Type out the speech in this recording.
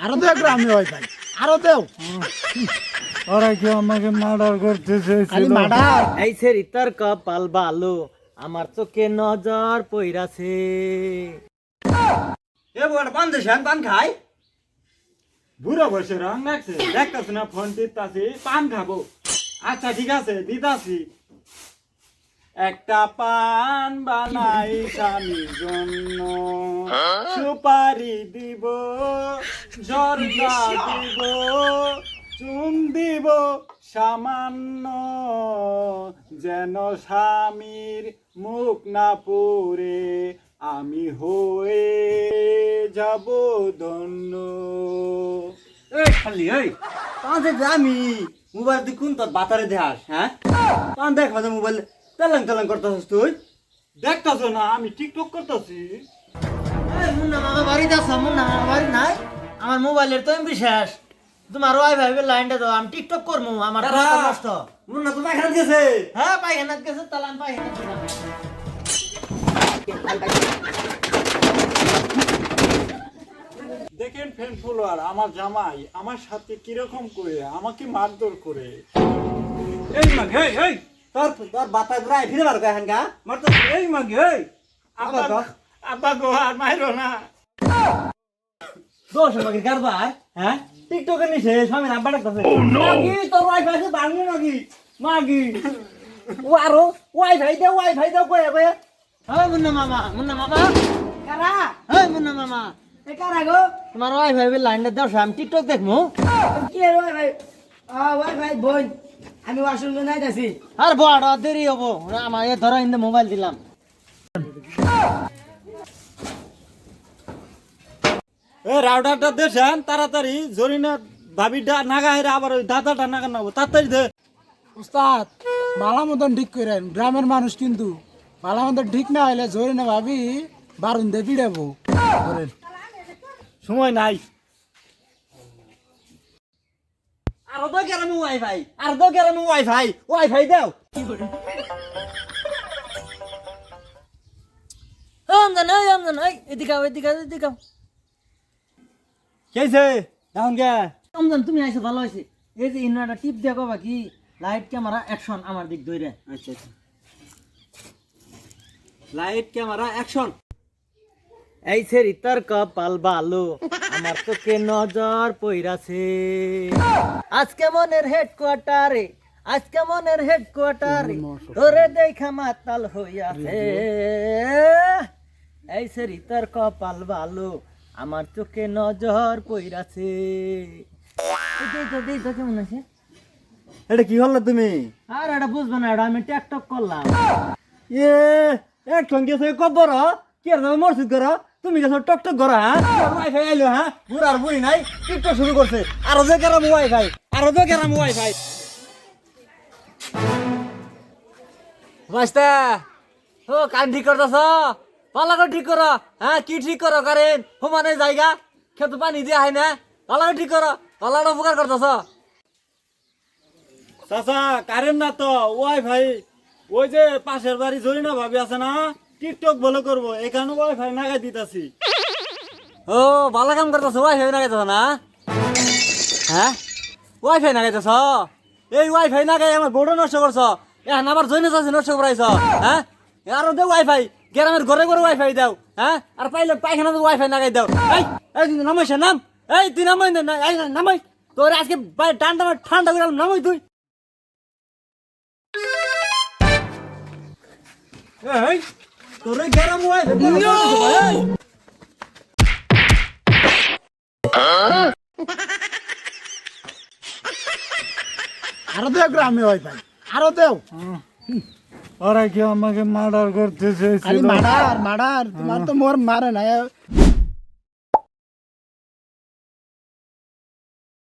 আরো দেও গ্রামে ওয়াইফাই, আরো দেও। ওরা কি আমাকে মার্ডার করতে খালি চেয়েছিল? মার্ডার। এই সেরি তোর কপাল ভালো, আমার চোখে নজর পইরাছে। এ বড় পান দেশান পান খাই। বুড়ো বসে রং লাগছে, দেখতাছ না ফোন টিপতাছি, পান খাবো। আচ্ছা ঠিক আছে দিতাছি। একটা পান বানাই স্বামীর জন্য, সুপারি দিব, জর্দা দিব, চুন দিব সামান্য, যেন স্বামীর মুখ না পুরে আমি হয়ে যাব ধন্য। এই খালি এই পান যে আমি মোবাইল দেখুন তোর বাতারে দেখাস, হ্যাঁ পান দেখ মাঝে মোবাইল তেলাং তেলাং করতেছিস তুই। দেখতাছ না আমি টিকটক করতেছি। মুন্না মামা বাড়িতে আছো? মুন্না মামা বাড়ি নাই? আমার মোবাইলের তো এমবি শেষ, তোমার ওয়াইফাই লাইনটা দাও, আমি টিকটক করবো। আমার মাথা নষ্ট। মুন্না তো পায়খানা গেছে। হ্যাঁ পায়খানা গেছে, তাহলে আমি পায়খানা দিলাম। দেখেন ফ্যান ফলোয়ার, আমার জামাই আমার সাথে কিরকম করে আমাকে মারধর করে। এই মাগে এই এই তোর তোর বাতা ঘুরাই ফিরে বার কয় হাঙ্গা মারতো। এই মাগে এই আব্বা গো, আব্বা গো আর মাইরো না। দোষ আমাকে কারবার, হ্যাঁ টিকটকের নিচে স্বামী নাম্বার ডাকতেছে। মাগি তোর ওয়াইফাই আছে ভাঙলো নাকি? মাগি ও আরো ওয়াইফাই দাও কয়ে কয়ে। হ্যাঁ মুন্না মামা, মুন্না মামা কারা? হ্যাঁ মুন্না মামা, এ কারা গো? তোমার ওয়াইফাই লাইনটা দাও, আমি টিকটক দেখবো। কি এর ওয়াইফাই? ওয়াইফাই বোন, আমি ওয়াশরুমে নাই যাচ্ছি। আর বড় দেরি হবো, আমার এ ধরো ইন্দে মোবাইল দিলাম। এ রাউডারটা দেন তাড়াতাড়ি, জরিনা ভাবিটা নাগাহের আবার ওই দাদাটা নাগা নাবো তাড়াতাড়ি দে। উস্তাদ মালা মতন ঠিক করেন, গ্রামের মানুষ কিন্তু মালা মতন ঠিক না হইলে জোরে না ভাবি বারুন দিয়ে পিড়াবো। সময় নাই। আর তো গেরামে ওয়াইফাই, আর তো গেরামে ওয়াইফাই, ওয়াইফাই দাও। আমজান এদিকে আও, এদিকে আও। কেছে ডাউন গে। আমজান তুমি আইছো, ভালো হয়েছে। এই যে ইনভার্টার টিপ দেখো বাকি লাইট ক্যামেরা অ্যাকশন আমার দিক ধরে। আচ্ছা আচ্ছা, লাইট ক্যামেরা অ্যাকশন। এই সেরি তোর কপাল ভালো, আমার চোখে নজর পইরাছে। আজকে মনের হেডকোয়ার্টারে, আজকে মনের হেডকোয়ার্টারে তোরে দেখা মাতাল হইয়াছে। এই সেরি তোর কপাল ভালো, আমার চোখে নজর পইরাছে। এই তো কেমন আছে? এটা কি হলো তুমি? আর এটা বুঝবে না, এটা আমি টিকটক করলাম। এ অ্যাকশন গেছে কবর কি আর মরসিদ করো, তুমি গেছো টকটক করো। হ্যাঁ ওয়াইফাই আইলো, হ্যাঁ বুড় আর বুড়ি নাই টিকটক শুরু করছে। আরো যে গেরাম ওয়াইফাই, আরো যে গেরাম ওয়াইফাই। মাস্টার ও কান ঠিক করতেছ, ভালো করে ঠিক করো। হ্যাঁ কি ঠিক করো কারেন সমানে জায়গা খেতে পানি দিয়া হয় না, ভালো করে ঠিক করো, ভালো উপকার করতেছ। চাচা কারেন্ট না তো ওয়াইফাই, ওই যে পাশের বাড়ি জরিনা ভাবি আছে না, টিকটক বলে করবো, এখানে ওয়াইফাই নাগাই দিতাছি। ও ভালো কাম করতেছ, ওয়াইফাই লাগাইতেছ না? হ্যাঁ ওয়াইফাই লাগাইতেছ? এই ওয়াইফাই লাগাই আমার বড় নষ্ট করছ, এখন আবার জৈন আছে নষ্ট করাইছ। হ্যাঁ আরো দেও ওয়াইফাই, গ্রামের ঘরে ঘরে ওয়াইফাই দাও। হ্যাঁ আর পাইলে পায়খানা ওয়াইফাই লাগাই দাও। এই এই নামাইছে নাম, এই তুই নামাই নামাই তোর আজকে ঠান্ডা ঠান্ডা করে নামাই তুই। এই তোর গেরাম ওয়াইফাই আরো দেও গ্রামে ওয়াইফাই, আরো দেও। ওরা কি আমাকে মার্ডার করতে খালি চেয়েছিল? মার্ডার মার্ডার, তোমার তো মোর মারে না।